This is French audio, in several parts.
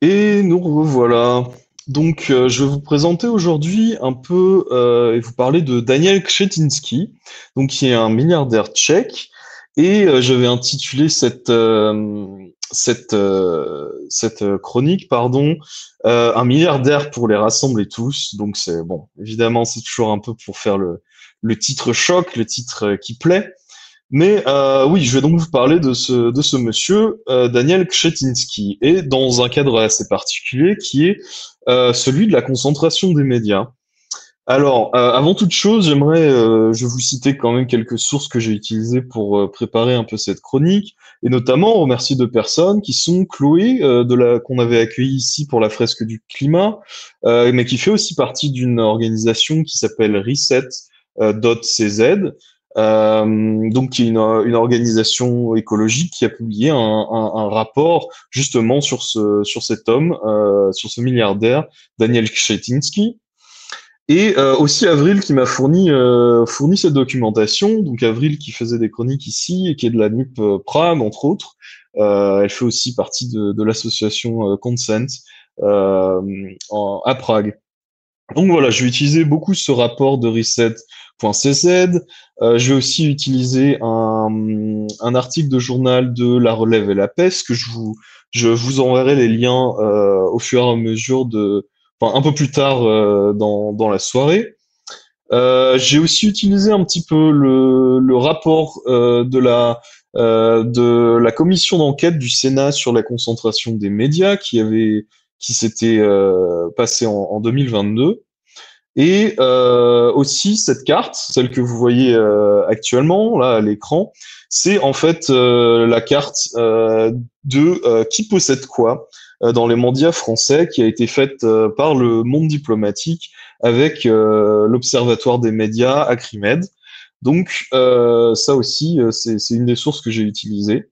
Et nous revoilà. Donc, je vais vous présenter aujourd'hui un peu et vous parler de Daniel Křetínský, donc qui est un milliardaire tchèque. Et je vais intituler cette chronique, pardon, un milliardaire pour les rassembler tous. Donc c'est bon, évidemment, c'est toujours un peu pour faire le titre choc, le titre qui plaît. Mais oui, je vais donc vous parler de ce monsieur, Daniel Křetínský, et dans un cadre assez particulier qui est celui de la concentration des médias. Alors, avant toute chose, je vais vous citer quand même quelques sources que j'ai utilisées pour préparer un peu cette chronique, et notamment remercier deux personnes qui sont Chloé, qu'on avait accueillie ici pour la fresque du climat, mais qui fait aussi partie d'une organisation qui s'appelle Reset.cz, donc qui est une organisation écologique qui a publié un rapport justement sur cet homme, sur ce milliardaire, Daniel Křetínský. Et aussi Avril qui m'a fourni cette documentation. Donc Avril qui faisait des chroniques ici et qui est de la NUP Prague, entre autres. Elle fait aussi partie de l'association Consent à Prague. Donc voilà, je vais utiliser beaucoup ce rapport de reset.cz. Je vais aussi utiliser un article de journal de La Relève et la Peste que je vous enverrai les liens au fur et à mesure enfin un peu plus tard dans la soirée. J'ai aussi utilisé un petit peu le rapport de la commission d'enquête du Sénat sur la concentration des médias qui s'était passé en 2022. Et aussi cette carte, celle que vous voyez actuellement là à l'écran, c'est en fait la carte de qui possède quoi dans les médias français, qui a été faite par le Monde diplomatique avec l'Observatoire des médias Acrimed. Donc ça aussi, c'est une des sources que j'ai utilisées.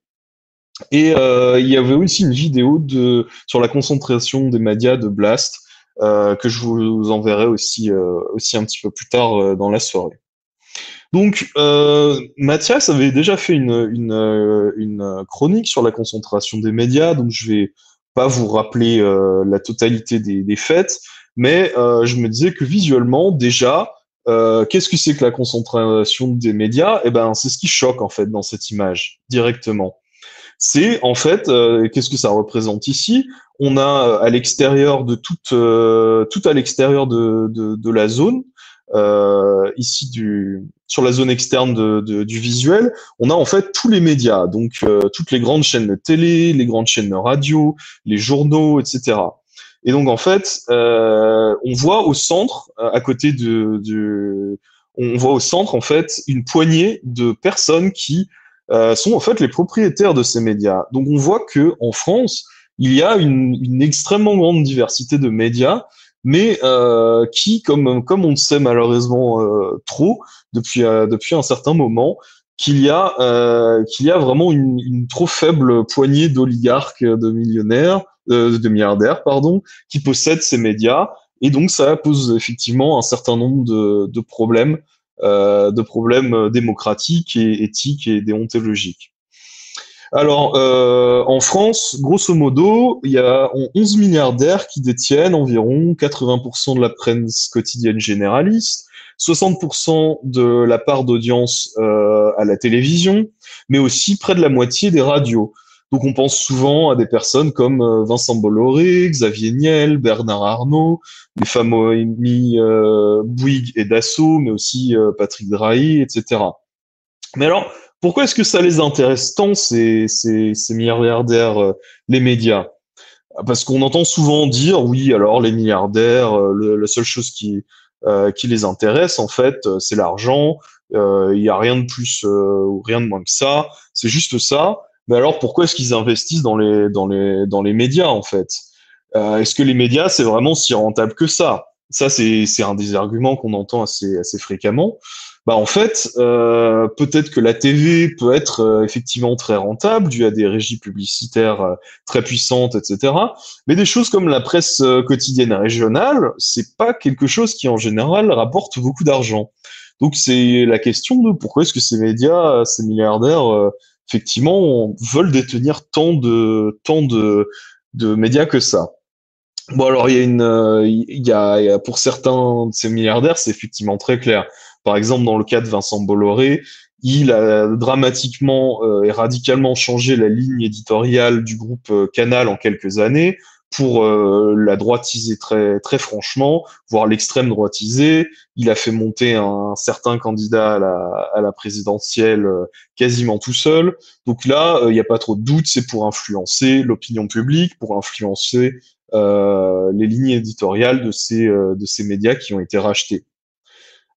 Et il y avait aussi une vidéo sur la concentration des médias de Blast que je vous enverrai aussi un petit peu plus tard dans la soirée. Donc, Mathias avait déjà fait une chronique sur la concentration des médias, donc je vais pas vous rappeler la totalité des faits, mais je me disais que visuellement, déjà, qu'est-ce que c'est que la concentration des médias? Eh ben, c'est ce qui choque en fait dans cette image directement. C'est en fait, qu'est-ce que ça représente ici? On a à l'extérieur tout à l'extérieur de la zone, ici sur la zone externe du visuel, on a en fait tous les médias, donc toutes les grandes chaînes de télé, les grandes chaînes de radio, les journaux, etc. Et donc en fait, on voit au centre, à côté on voit au centre en fait une poignée de personnes qui sont en fait les propriétaires de ces médias. Donc on voit que en France, il y a une extrêmement grande diversité de médias, mais qui, comme on le sait malheureusement trop depuis un certain moment, qu'il y a vraiment une trop faible poignée d'oligarques, de millionnaires, de milliardaires, pardon, qui possèdent ces médias. Et donc ça pose effectivement un certain nombre de problèmes démocratiques et éthiques et déontologiques. Alors, en France, grosso modo, il y a 11 milliardaires qui détiennent environ 80% de la presse quotidienne généraliste, 60% de la part d'audience à la télévision, mais aussi près de la moitié des radios. Donc on pense souvent à des personnes comme Vincent Bolloré, Xavier Niel, Bernard Arnault, les fameux amis Bouygues et Dassault, mais aussi Patrick Drahi, etc. Mais alors, pourquoi est-ce que ça les intéresse tant, ces milliardaires, les médias? Parce qu'on entend souvent dire, oui, alors les milliardaires, la seule chose qui les intéresse, en fait, c'est l'argent. Il y a rien de plus ou rien de moins que ça. C'est juste ça. Mais alors, pourquoi est-ce qu'ils investissent dans les médias, en fait? Est-ce que les médias, c'est vraiment si rentable que ça? Ça, c'est un des arguments qu'on entend assez fréquemment. Bah en fait, peut-être que la TV peut être effectivement très rentable dû à des régies publicitaires très puissantes, etc. Mais des choses comme la presse quotidienne régionale, c'est pas quelque chose qui en général rapporte beaucoup d'argent. Donc c'est la question de pourquoi est-ce que ces médias, ces milliardaires, effectivement, veulent détenir tant de médias que ça. Bon, alors, il y a, pour certains de ces milliardaires, c'est effectivement très clair. Par exemple, dans le cas de Vincent Bolloré, il a dramatiquement et radicalement changé la ligne éditoriale du groupe Canal en quelques années pour la droitiser très, très franchement, voire l'extrême droitiser. Il a fait monter un certain candidat à la présidentielle quasiment tout seul. Donc là, il n'y a pas trop de doute, c'est pour influencer l'opinion publique, pour influencer les lignes éditoriales de ces médias qui ont été rachetés.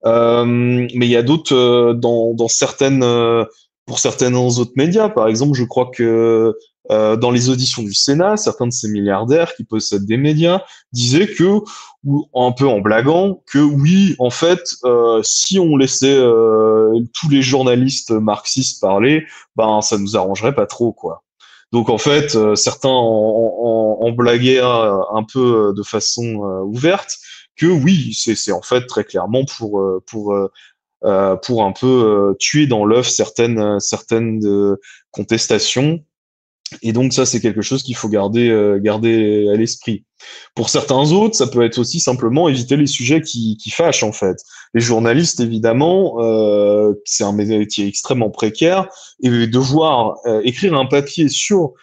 Mais il y a d'autres dans certaines pour certains autres médias. Par exemple, je crois que dans les auditions du Sénat, certains de ces milliardaires qui possèdent des médias disaient que, ou un peu en blaguant, que oui, en fait, si on laissait tous les journalistes marxistes parler, ben ça nous arrangerait pas trop, quoi. Donc en fait, certains en blaguaient un peu de façon ouverte que oui, c'est en fait très clairement pour un peu tuer dans l'œuf certaines contestations. Et donc ça, c'est quelque chose qu'il faut garder à l'esprit. Pour certains autres, ça peut être aussi simplement éviter les sujets qui fâchent en fait. Les journalistes, évidemment, c'est un métier extrêmement précaire et devoir écrire un papier sur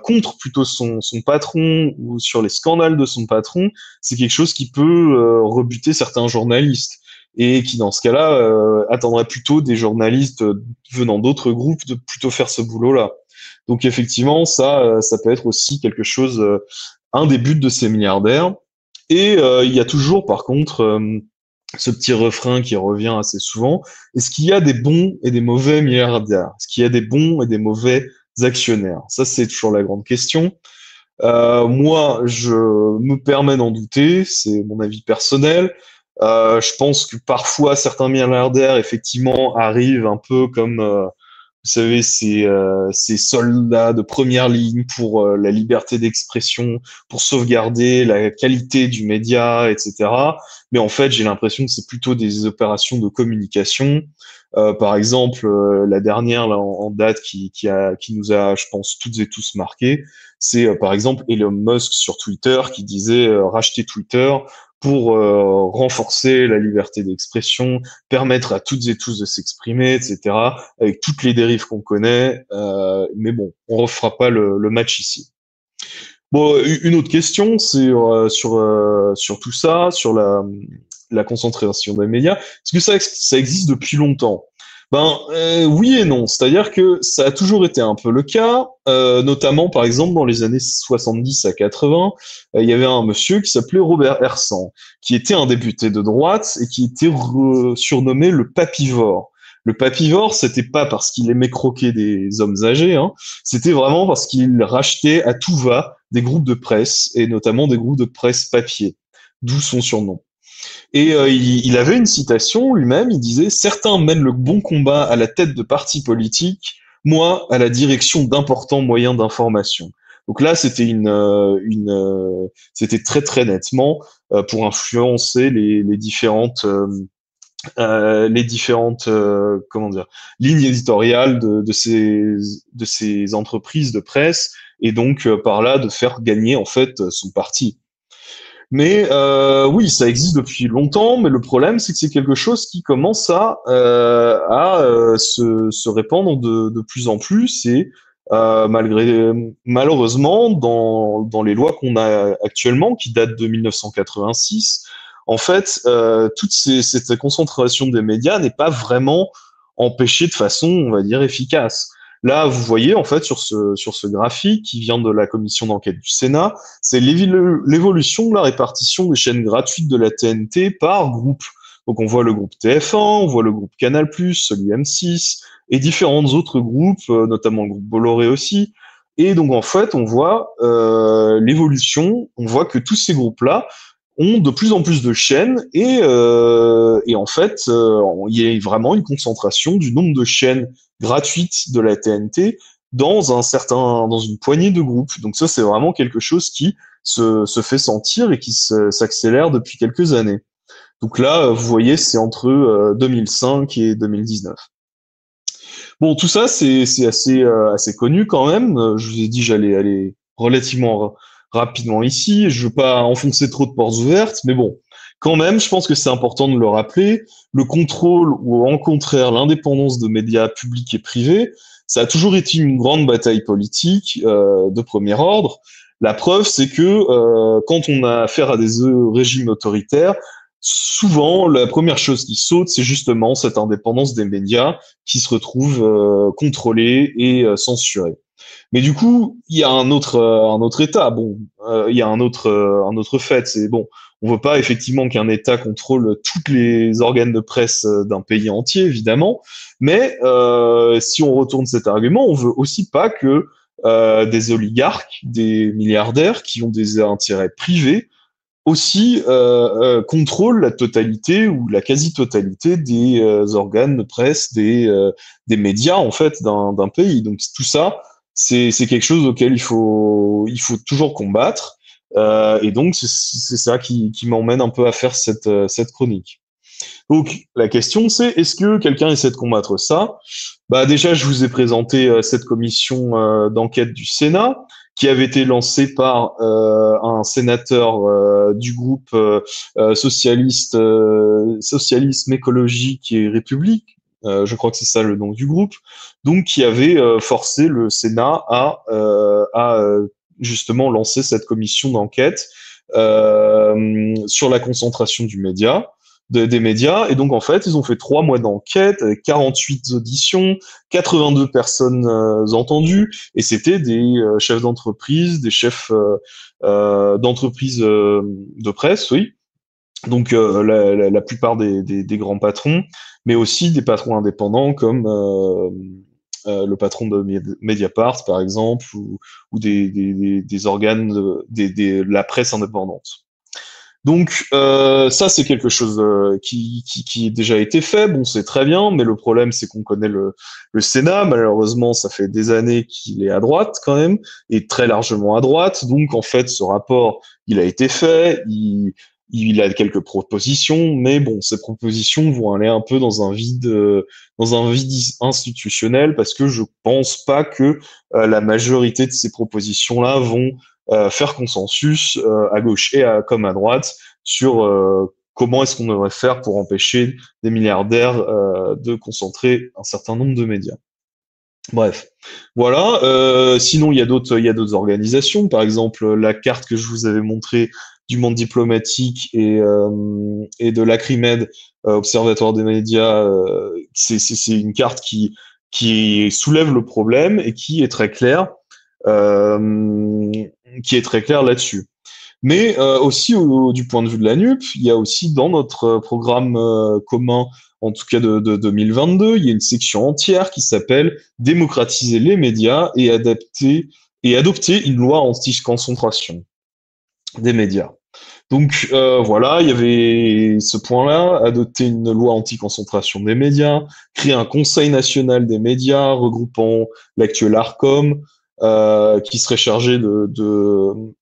contre plutôt son patron ou sur les scandales de son patron, c'est quelque chose qui peut rebuter certains journalistes et qui dans ce cas-là attendrait plutôt des journalistes venant d'autres groupes de plutôt faire ce boulot-là. Donc effectivement, ça peut être aussi quelque chose, un des buts de ces milliardaires. Et il y a toujours, par contre, ce petit refrain qui revient assez souvent. Est-ce qu'il y a des bons et des mauvais milliardaires? Est-ce qu'il y a des bons et des mauvais actionnaires? Ça, c'est toujours la grande question. Moi, je me permets d'en douter, c'est mon avis personnel. Je pense que parfois certains milliardaires, effectivement, arrivent un peu comme vous savez, ces soldats de première ligne pour la liberté d'expression, pour sauvegarder la qualité du média, etc. Mais en fait, j'ai l'impression que c'est plutôt des opérations de communication. Par exemple, la dernière là, en date qui nous a, je pense, toutes et tous marqués, c'est par exemple Elon Musk sur Twitter qui disait racheter Twitter pour renforcer la liberté d'expression, permettre à toutes et tous de s'exprimer, etc., avec toutes les dérives qu'on connaît. Mais bon, on refera pas le match ici. Bon, une autre question, c'est sur tout ça, sur la concentration des médias. Est-ce que ça existe depuis longtemps? Ben oui et non. C'est-à-dire que ça a toujours été un peu le cas, notamment par exemple dans les années 70 à 80, il y avait un monsieur qui s'appelait Robert Hersan, qui était un député de droite et qui était surnommé le papivore. Le papivore, c'était pas parce qu'il aimait croquer des hommes âgés, hein, c'était vraiment parce qu'il rachetait à tout va des groupes de presse, et notamment des groupes de presse papier, d'où son surnom. Et il avait une citation lui-même, il disait: Certains mènent le bon combat à la tête de partis politiques, moi à la direction d'importants moyens d'information. Donc là, c'était très très nettement pour influencer les différentes comment dire lignes éditoriales de ces entreprises de presse et donc par là de faire gagner en fait son parti. Mais oui, ça existe depuis longtemps, mais le problème c'est que c'est quelque chose qui commence à se répandre de plus en plus et malheureusement dans les lois qu'on a actuellement qui datent de 1986, en fait cette concentration des médias n'est pas vraiment empêchée de façon, on va dire, efficace. Là, vous voyez en fait sur ce graphique qui vient de la commission d'enquête du Sénat, c'est l'évolution de la répartition des chaînes gratuites de la TNT par groupe. Donc on voit le groupe TF1, on voit le groupe Canal+, celui M6, et différents autres groupes, notamment le groupe Bolloré aussi. Et donc en fait, on voit l'évolution, on voit que tous ces groupes-là ont de plus en plus de chaînes et en fait, il y a vraiment une concentration du nombre de chaînes gratuites de la TNT dans une poignée de groupes. Donc ça, c'est vraiment quelque chose qui se fait sentir et qui s'accélère depuis quelques années. Donc là, vous voyez, c'est entre 2005 et 2019. Bon, tout ça, c'est assez connu quand même. Je vous ai dit, j'allais aller relativement rapidement ici. Je veux pas enfoncer trop de portes ouvertes, mais bon, quand même, je pense que c'est important de le rappeler. Le contrôle ou au contraire l'indépendance de médias publics et privés, ça a toujours été une grande bataille politique de premier ordre. La preuve, c'est que quand on a affaire à des régimes autoritaires, souvent la première chose qui saute, c'est justement cette indépendance des médias qui se retrouve contrôlée et censurée. Mais du coup, il y a un autre État. Bon, il y a un autre fait. C'est bon, on veut pas effectivement qu'un État contrôle tous les organes de presse d'un pays entier, évidemment. Mais si on retourne cet argument, on veut aussi pas que des oligarques, des milliardaires qui ont des intérêts privés aussi contrôlent la totalité ou la quasi-totalité des organes de presse, des médias en fait d'un pays. Donc tout ça, c'est quelque chose auquel il faut toujours combattre. Et donc c'est ça qui m'emmène un peu à faire cette chronique. Donc la question c'est est-ce que quelqu'un essaie de combattre ça? Bah déjà je vous ai présenté cette commission d'enquête du Sénat qui avait été lancée par un sénateur du groupe socialisme écologique et république. Je crois que c'est ça le nom du groupe. Donc qui avait forcé le Sénat à justement lancer cette commission d'enquête sur la concentration du média des médias. Et donc, en fait, ils ont fait 3 mois d'enquête avec 48 auditions, 82 personnes entendues, et c'était des chefs d'entreprise, des chefs d'entreprise de presse, oui. Donc, la plupart des grands patrons, mais aussi des patrons indépendants comme le patron de Mediapart, par exemple, ou des organes de la presse indépendante. Donc ça c'est quelque chose qui a déjà été fait. Bon c'est très bien, mais le problème c'est qu'on connaît le Sénat. Malheureusement ça fait des années qu'il est à droite quand même et très largement à droite. Donc en fait ce rapport il a été fait, il a quelques propositions, mais bon ces propositions vont aller un peu dans un vide institutionnel parce que je pense pas que la majorité de ces propositions là vont faire consensus à gauche et comme à droite sur comment est-ce qu'on devrait faire pour empêcher des milliardaires de concentrer un certain nombre de médias. Bref, voilà. Sinon, il y a d'autres organisations. Par exemple, la carte que je vous avais montrée du monde diplomatique et de l'Acrimed, Observatoire des médias, c'est une carte qui soulève le problème et euh, qui est très claire là-dessus. Mais aussi du point de vue de la NUP, il y a aussi dans notre programme commun, en tout cas de 2022, il y a une section entière qui s'appelle Démocratiser les médias et adopter une loi anti-concentration des médias. Donc voilà, il y avait ce point-là, adopter une loi anti-concentration des médias, créer un conseil national des médias regroupant l'actuel ARCOM, qui serait chargé de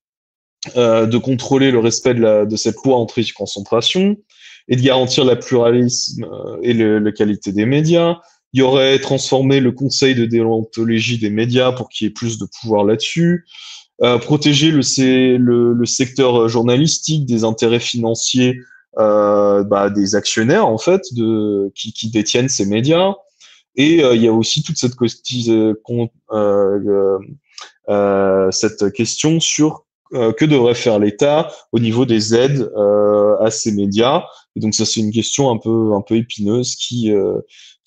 contrôler le respect de cette loi anti-concentration et de garantir la pluralisme et la qualité des médias. Il y aurait transformé le conseil de déontologie des médias pour qu'il y ait plus de pouvoir là-dessus. Protéger le secteur journalistique des intérêts financiers des actionnaires en fait qui détiennent ces médias. Et il y a aussi toute cette question sur que devrait faire l'État au niveau des aides à ces médias. Et donc ça, c'est une question un peu épineuse qu'il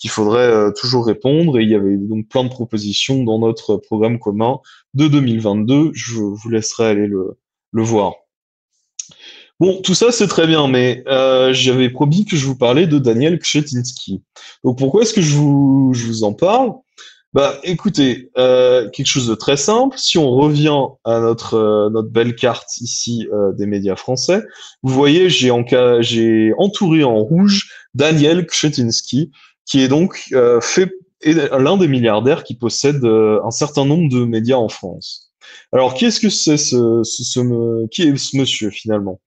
faudrait toujours répondre. Et il y avait donc plein de propositions dans notre programme commun de 2022. Je vous laisserai aller le voir. Bon, tout ça c'est très bien, mais j'avais promis que je vous parlais de Daniel Křetínský. Donc pourquoi est-ce que je vous en parle? Bah, écoutez, quelque chose de très simple. Si on revient à notre belle carte ici des médias français, vous voyez, j'ai entouré en rouge Daniel Křetínský, qui est donc est l'un des milliardaires qui possède un certain nombre de médias en France. Alors, qui est-ce que c'est qui est ce monsieur finalement?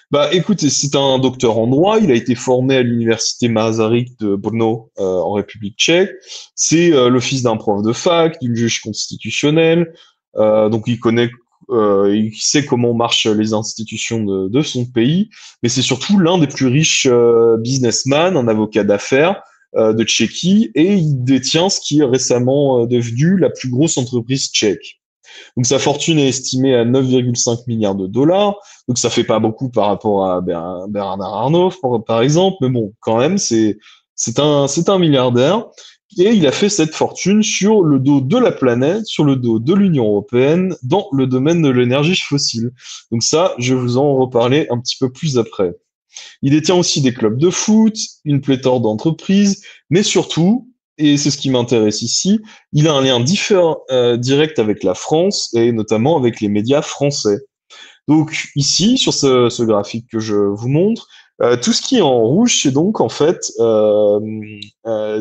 Bah, écoutez, c'est un docteur en droit. Il a été formé à l'université Masaryk de Brno, en République tchèque. C'est le fils d'un prof de fac, d'une juge constitutionnelle. Donc, il connaît il sait comment marchent les institutions de son pays, mais c'est surtout l'un des plus riches businessmen, un avocat d'affaires de Tchéquie, et il détient ce qui est récemment devenu la plus grosse entreprise tchèque. Donc sa fortune est estimée à 9,5 milliards de dollars. Donc ça fait pas beaucoup par rapport à Bernard Arnault, par exemple, mais bon, quand même, c'est un milliardaire. Et il a fait cette fortune sur le dos de la planète, sur le dos de l'Union européenne, dans le domaine de l'énergie fossile. Donc ça, je vais vous en reparler un petit peu plus après. Il détient aussi des clubs de foot, une pléthore d'entreprises, mais surtout, et c'est ce qui m'intéresse ici, il a un lien direct avec la France et notamment avec les médias français. Donc ici, sur ce graphique que je vous montre, tout ce qui est en rouge, c'est donc en fait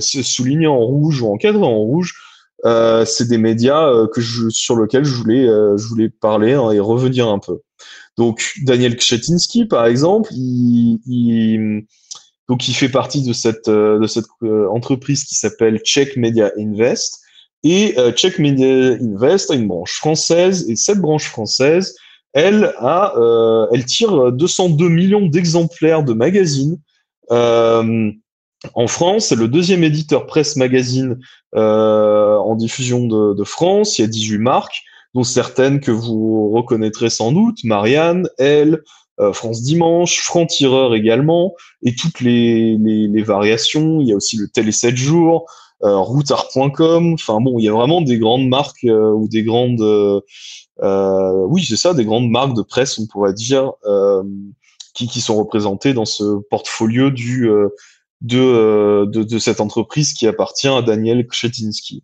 c'est souligné en rouge ou encadré en rouge. C'est des médias sur lesquels je voulais parler, hein, et revenir un peu. Donc Daniel Křetínský, par exemple, donc il fait partie de cette entreprise qui s'appelle Czech Media Invest. Et Czech Media Invest a une branche française, et cette branche française, elle tire 202 millions d'exemplaires de magazines. Euh, En France, c'est le deuxième éditeur presse magazine en diffusion de France. Il y a 18 marques, dont certaines que vous reconnaîtrez sans doute, Marianne, Elle, France Dimanche, Franc-Tireur également, et toutes les variations. Il y a aussi le Télé 7 jours, Routard.com. Enfin bon, il y a vraiment des grandes marques ou des grandes, oui, c'est ça, des grandes marques de presse, on pourrait dire, qui sont représentées dans ce portfolio de cette entreprise qui appartient à Daniel Křetínský.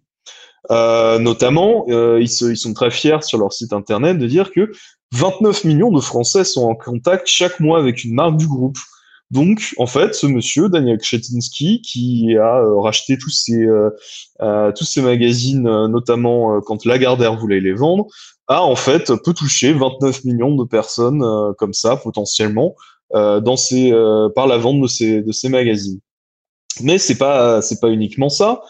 Notamment, ils sont très fiers sur leur site internet de dire que 29 millions de Français sont en contact chaque mois avec une marque du groupe. Donc, en fait, ce monsieur, Daniel Křetínský, qui a racheté tous ces magazines, notamment quand Lagardère voulait les vendre, peut toucher 29 millions de personnes comme ça, potentiellement, par la vente de ces magazines. Mais c'est pas uniquement ça.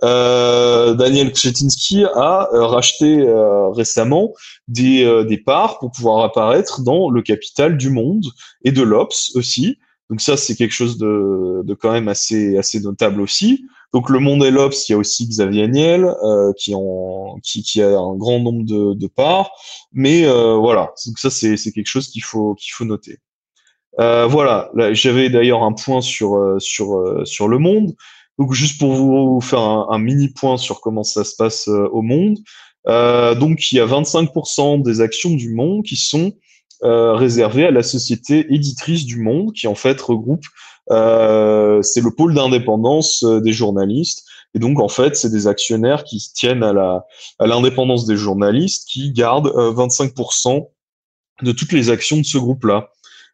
Daniel Křetínský a racheté récemment des parts pour pouvoir apparaître dans le capital du Monde et de l'Obs aussi. Donc ça, c'est quelque chose de quand même assez notable aussi. Donc le Monde et l'Obs, il y a aussi Xavier Niel qui a un grand nombre de parts. Mais voilà, donc ça c'est quelque chose qu'il faut noter. Voilà, là, j'avais d'ailleurs un point sur Le Monde. Donc juste pour vous faire un mini point sur comment ça se passe au Monde. Donc il y a 25% des actions du Monde qui sont réservées à la société éditrice du Monde, qui en fait regroupe, c'est le pôle d'indépendance des journalistes. Et donc en fait, c'est des actionnaires qui se tiennent à l'indépendance des journalistes, qui gardent 25% de toutes les actions de ce groupe-là.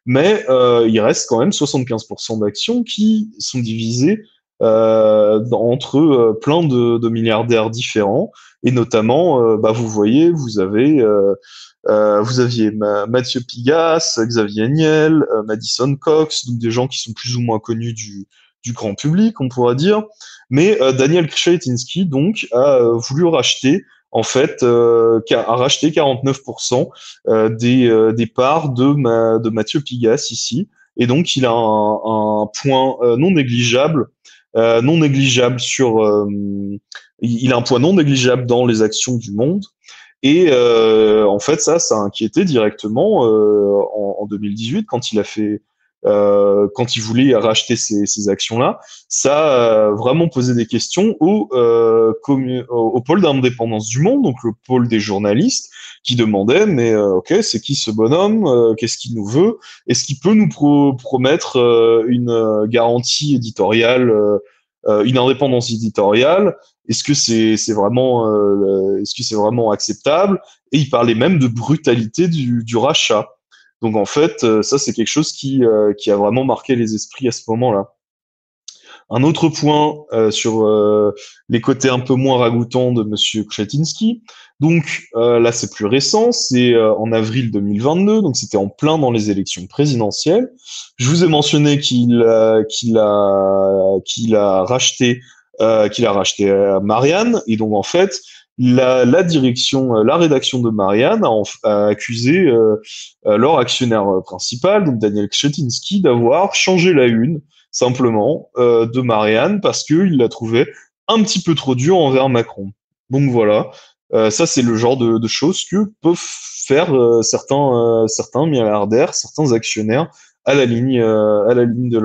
Mais il reste quand même 75% d'actions qui sont divisées entre plein de milliardaires différents. Et notamment, vous voyez, vous aviez Mathieu Pigasse, Xavier Niel, Madison Cox, donc des gens qui sont plus ou moins connus du grand public, on pourra dire. Mais Daniel Křetínský, donc, a voulu racheter, en fait, a racheté 49% des parts de Mathieu Pigasse ici. Et donc, il a un point non négligeable il a un point non négligeable dans les actions du Monde. Et en fait, ça a inquiété directement en 2018 quand il voulait racheter ces actions-là. Ça a vraiment posé des questions au pôle d'indépendance du Monde, donc le pôle des journalistes, qui demandait, mais ok, c'est qui ce bonhomme? Qu'est-ce qu'il nous veut? Est-ce qu'il peut nous promettre une garantie éditoriale, une indépendance éditoriale? Est-ce que c'est vraiment acceptable? Et il parlait même de brutalité du rachat. Donc en fait, ça c'est quelque chose qui a vraiment marqué les esprits à ce moment-là. Un autre point sur les côtés un peu moins ragoûtants de Monsieur Křetínský. Donc là, c'est plus récent, c'est en avril 2022, donc c'était en plein dans les élections présidentielles. Je vous ai mentionné qu'il a racheté Marianne, et donc en fait, la direction, la rédaction de Marianne a accusé leur actionnaire principal, donc Daniel Křetínský, d'avoir changé la une simplement de Marianne parce qu'il la trouvait un petit peu trop dure envers Macron. Donc voilà, ça c'est le genre de choses que peuvent faire certains milliardaires, certains actionnaires à la ligne de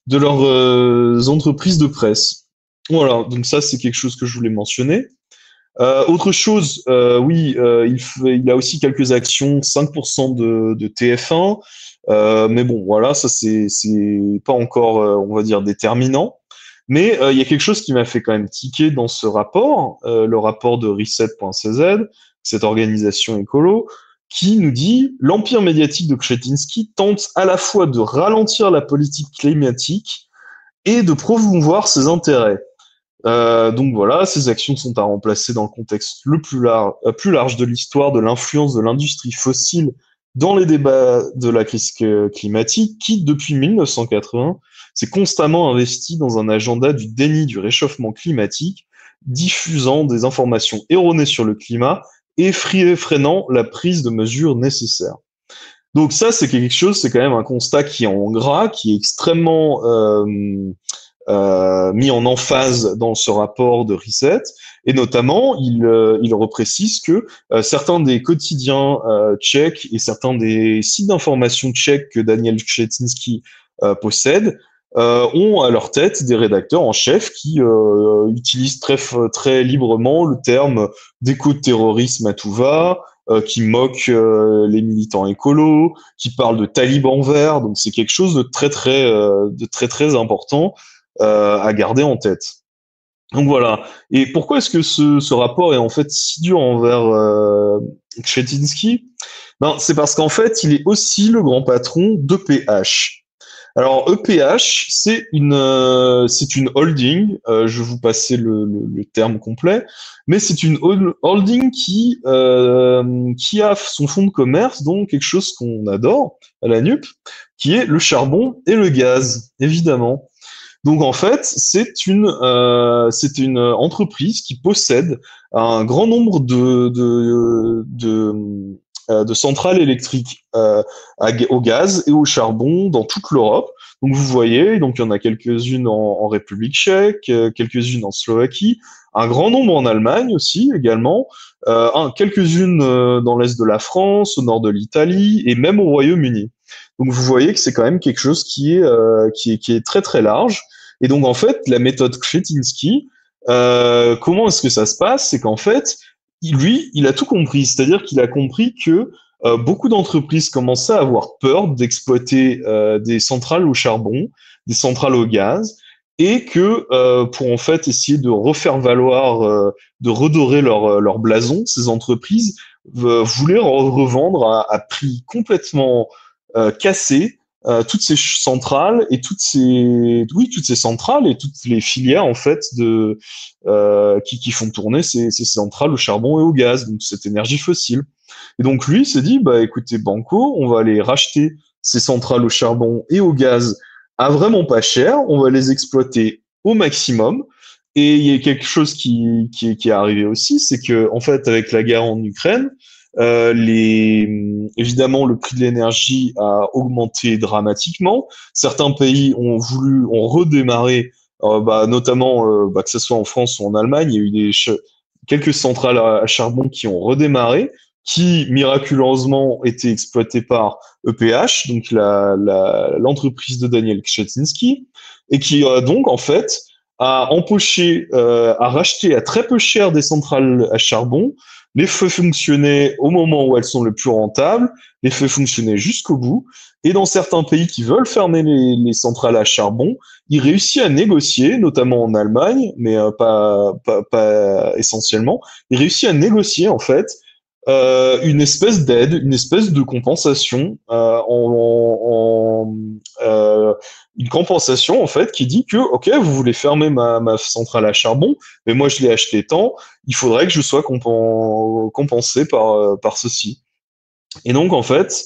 de leurs entreprises de presse. Voilà, donc ça c'est quelque chose que je voulais mentionner. Autre chose, oui, il a aussi quelques actions, 5% de TF1, mais bon, voilà, ça c'est pas encore, on va dire, déterminant. Mais il y a quelque chose qui m'a fait quand même tiquer dans ce rapport, le rapport de Reset.cz, cette organisation écolo, qui nous dit l'empire médiatique de Křetínský tente à la fois de ralentir la politique climatique et de promouvoir ses intérêts. Donc voilà, ces actions sont à remplacer dans le contexte le plus large de l'histoire de l'influence de l'industrie fossile dans les débats de la crise climatique, qui, depuis 1980, s'est constamment investi dans un agenda du déni du réchauffement climatique, diffusant des informations erronées sur le climat et freinant la prise de mesures nécessaires. Donc ça, c'est quelque chose, c'est quand même un constat qui est en gras, qui est extrêmement mis en emphase dans ce rapport de Reset, et notamment il reprécise que certains des quotidiens tchèques et certains des sites d'information tchèques que Daniel Křetínský possède ont à leur tête des rédacteurs en chef qui utilisent très librement le terme d'éco-terrorisme à tout va, qui moquent les militants écolos, qui parlent de talibans verts. Donc c'est quelque chose de très important à garder en tête. Donc voilà. Et pourquoi est-ce que ce rapport est en fait si dur envers Křetínský? Ben, c'est parce qu'en fait, il est aussi le grand patron d'EPH. Alors EPH, c'est une holding. Je vais vous passer le terme complet, mais c'est une holding qui a son fonds de commerce, donc quelque chose qu'on adore à la NUP, qui est le charbon et le gaz, évidemment. Donc en fait, c'est une entreprise qui possède un grand nombre de centrales électriques au gaz et au charbon dans toute l'Europe. Donc vous voyez, donc il y en a quelques-unes en République tchèque, quelques-unes en Slovaquie, un grand nombre en Allemagne aussi également, quelques-unes dans l'est de la France, au nord de l'Italie et même au Royaume-Uni. Donc vous voyez que c'est quand même quelque chose qui est très large. Et donc en fait, la méthode Křetínský, comment est-ce que ça se passe? C'est qu'en fait, lui, il a tout compris. C'est-à-dire qu'il a compris que beaucoup d'entreprises commençaient à avoir peur d'exploiter des centrales au charbon, des centrales au gaz, et que pour en fait essayer de refaire valoir, de redorer leur blason, ces entreprises voulaient revendre à prix complètement cassé toutes ces centrales et toutes ces centrales et toutes les filières en fait qui font tourner ces centrales au charbon et au gaz, donc cette énergie fossile. Et donc lui il s'est dit bah écoutez Banco, on va aller racheter ces centrales au charbon et au gaz à vraiment pas cher, on va les exploiter au maximum. Et il y a quelque chose qui est arrivé aussi, c'est que en fait avec la guerre en Ukraine, évidemment, le prix de l'énergie a augmenté dramatiquement. Certains pays ont redémarré, notamment que ce soit en France ou en Allemagne, il y a eu quelques centrales à charbon qui ont redémarré, qui miraculeusement étaient exploitées par EPH, donc l'entreprise de Daniel Křetínský, et qui donc en fait a racheté à très peu cher des centrales à charbon, les fait fonctionner au moment où elles sont le plus rentables, les fait fonctionner jusqu'au bout. Et dans certains pays qui veulent fermer les centrales à charbon, il réussit à négocier, notamment en Allemagne, mais pas essentiellement, il réussit à négocier en fait une espèce d'aide, une espèce de compensation une compensation en fait qui dit que ok vous voulez fermer ma centrale à charbon mais moi je l'ai acheté tant, il faudrait que je sois compensé par ceci. Et donc en fait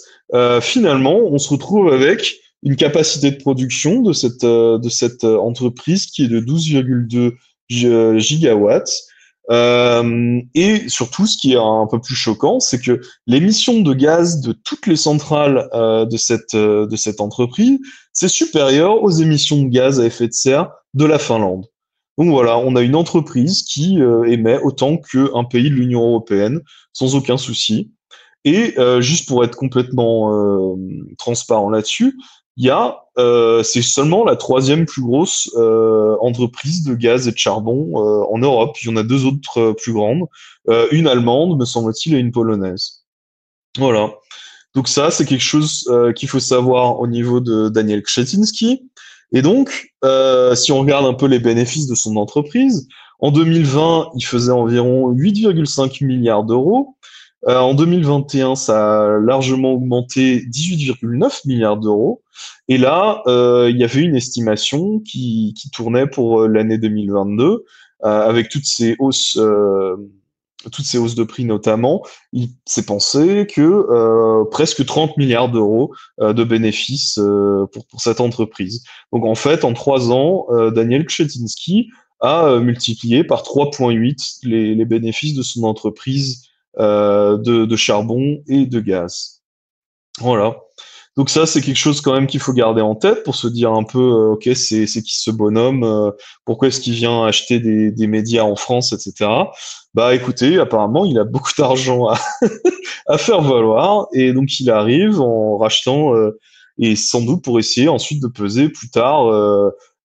finalement on se retrouve avec une capacité de production de cette entreprise qui est de 12,2 gigawatts. Et surtout, ce qui est un peu plus choquant, c'est que l'émission de gaz de toutes les centrales de cette entreprise, c'est supérieur aux émissions de gaz à effet de serre de la Finlande. Donc voilà, on a une entreprise qui émet autant qu'un pays de l'Union européenne, sans aucun souci. Et juste pour être complètement transparent là-dessus, c'est seulement la troisième plus grosse entreprise de gaz et de charbon en Europe. Il y en a deux autres plus grandes, une allemande, me semble-t-il, et une polonaise. Voilà. Donc ça, c'est quelque chose qu'il faut savoir au niveau de Daniel Kretinsky. Et donc, si on regarde un peu les bénéfices de son entreprise, en 2020, il faisait environ 8,5 milliards d'euros. En 2021, ça a largement augmenté 18,9 milliards d'euros. Et là, il y avait une estimation qui tournait pour l'année 2022, avec toutes ces hausses de prix notamment. Il s'est pensé que presque 30 milliards d'euros de bénéfices pour cette entreprise. Donc en fait, en 3 ans, Daniel Kretinsky a multiplié par 3,8 les bénéfices de son entreprise de charbon et de gaz. Voilà. Donc ça, c'est quelque chose quand même qu'il faut garder en tête pour se dire un peu, ok, c'est qui ce bonhomme, pourquoi est-ce qu'il vient acheter des médias en France, etc. Bah écoutez, apparemment, il a beaucoup d'argent à faire valoir, et donc il arrive en rachetant, et sans doute pour essayer ensuite de peser plus tard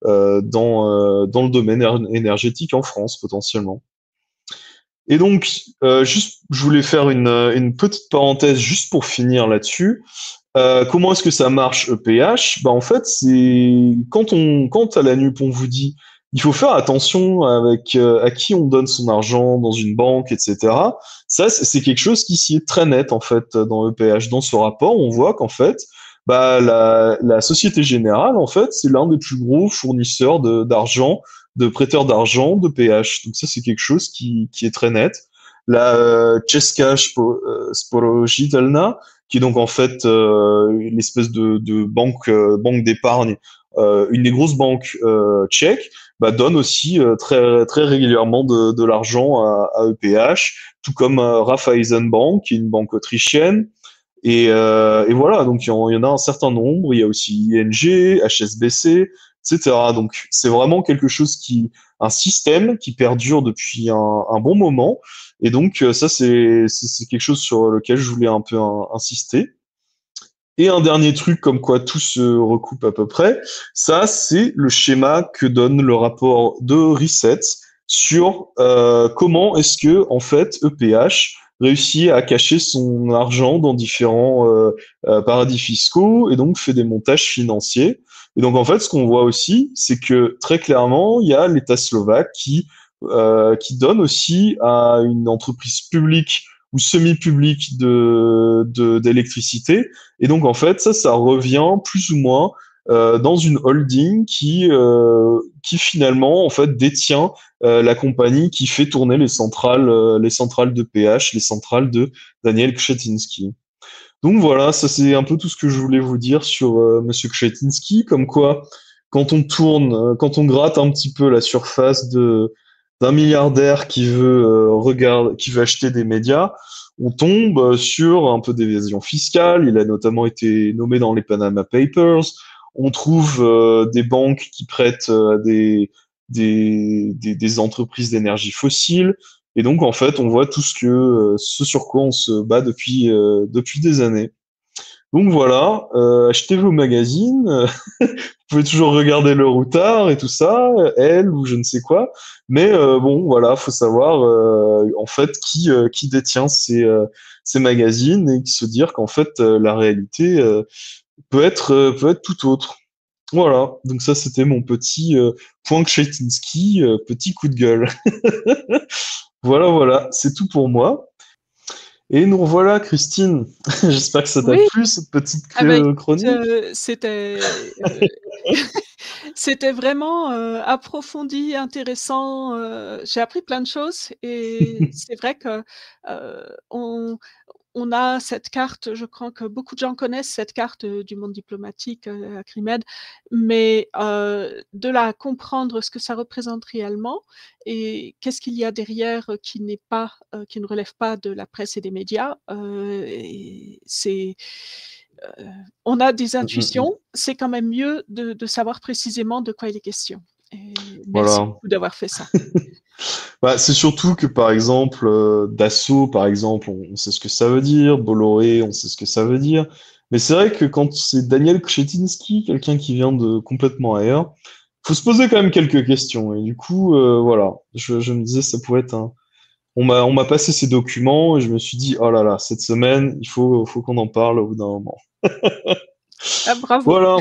dans le domaine énergétique en France, potentiellement. Et donc, juste, je voulais faire une petite parenthèse juste pour finir là-dessus. Comment est-ce que ça marche EPH? Bah en fait, c'est quand à la NUP on vous dit il faut faire attention avec à qui on donne son argent dans une banque, etc. Ça, c'est quelque chose qui s'y est très net en fait dans EPH. Dans ce rapport, on voit qu'en fait, bah la Société Générale en fait, c'est l'un des plus gros fournisseurs d'argent, de prêteurs d'argent de PH. Donc ça, c'est quelque chose qui est très net. La Česká spořitelna, qui est donc en fait une espèce de banque d'épargne, une des grosses banques tchèques, bah, donne aussi très régulièrement de l'argent à EPH, tout comme Raiffeisenbank, qui est une banque autrichienne. Et voilà, donc il y en a un certain nombre. Il y a aussi ING, HSBC, etc. Donc c'est vraiment quelque chose un système qui perdure depuis un bon moment. Et donc ça, c'est quelque chose sur lequel je voulais un peu insister. Et un dernier truc, comme quoi tout se recoupe à peu près, ça, c'est le schéma que donne le rapport de Reset sur comment est-ce que, en fait, EPH réussit à cacher son argent dans différents paradis fiscaux et donc fait des montages financiers. Et donc, en fait, ce qu'on voit aussi, c'est que très clairement, il y a l'État slovaque qui donne aussi à une entreprise publique ou semi-publique d'électricité. Et donc, en fait, ça revient plus ou moins dans une holding qui finalement, en fait, détient la compagnie qui fait tourner les centrales de PH, les centrales de Daniel Kretinsky. Donc voilà, ça c'est un peu tout ce que je voulais vous dire sur Monsieur Kretinsky, comme quoi, quand on tourne, quand on gratte un petit peu la surface d'un milliardaire qui veut acheter des médias, on tombe sur un peu d'évasion fiscale. Il a notamment été nommé dans les Panama Papers. On trouve des banques qui prêtent à des entreprises d'énergie fossile. Et donc, en fait, on voit ce sur quoi on se bat depuis des années. Donc voilà, achetez vos magazines, vous pouvez toujours regarder le routard et tout ça, Elle ou je ne sais quoi, mais bon, voilà, faut savoir en fait qui détient ces magazines et se dire qu'en fait la réalité peut être tout autre. Voilà, donc ça c'était mon petit point Kretinsky, petit coup de gueule. Voilà, voilà, c'est tout pour moi. Et nous revoilà, Christine. J'espère que ça t'a Oui, plu, cette petite ah bah, écoute, chronique. c'était vraiment, approfondi, intéressant, j'ai appris plein de choses et c'est vrai que, on on a cette carte, je crois que beaucoup de gens connaissent cette carte du monde diplomatique, Acrimed, mais de la comprendre ce que ça représente réellement et qu'est-ce qu'il y a derrière qui n'est pas, qui ne relève pas de la presse et des médias, c'est on a des Mm, mm, mm. intuitions, c'est quand même mieux de savoir précisément de quoi il est question. Et merci Voilà. beaucoup d'avoir fait ça. Bah, c'est surtout que, par exemple, Dassault, par exemple, on sait ce que ça veut dire, Bolloré, on sait ce que ça veut dire. Mais c'est vrai que quand c'est Daniel Kretinsky, quelqu'un qui vient de complètement ailleurs, faut se poser quand même quelques questions. Et du coup, voilà, je me disais, ça pourrait être un... on m'a passé ces documents et je me suis dit, oh là là, cette semaine, faut qu'on en parle au bout d'un moment. Ah bravo! Voilà.